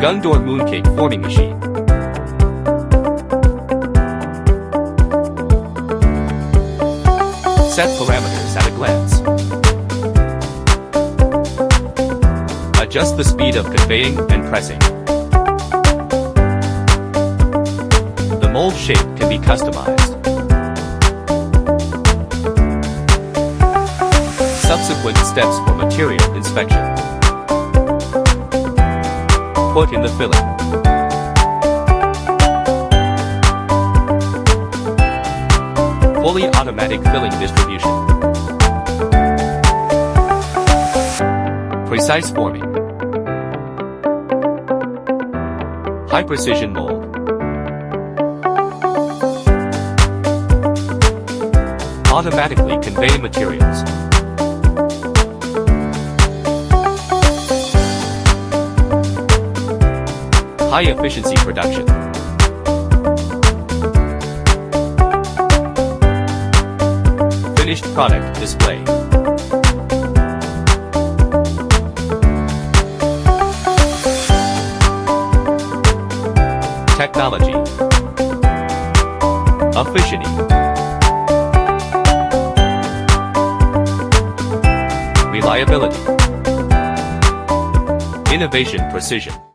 Gondor Mooncake forming machine. Set parameters at a glance. Adjust the speed of conveying and pressing. The mold shape can be customized. Subsequent steps for material inspection. Put in the filling. Fully automatic filling distribution. Precise forming. High precision mold. Automatically convey materials. High efficiency production. Finished product display. Technology. Efficiency. Reliability. Innovation precision.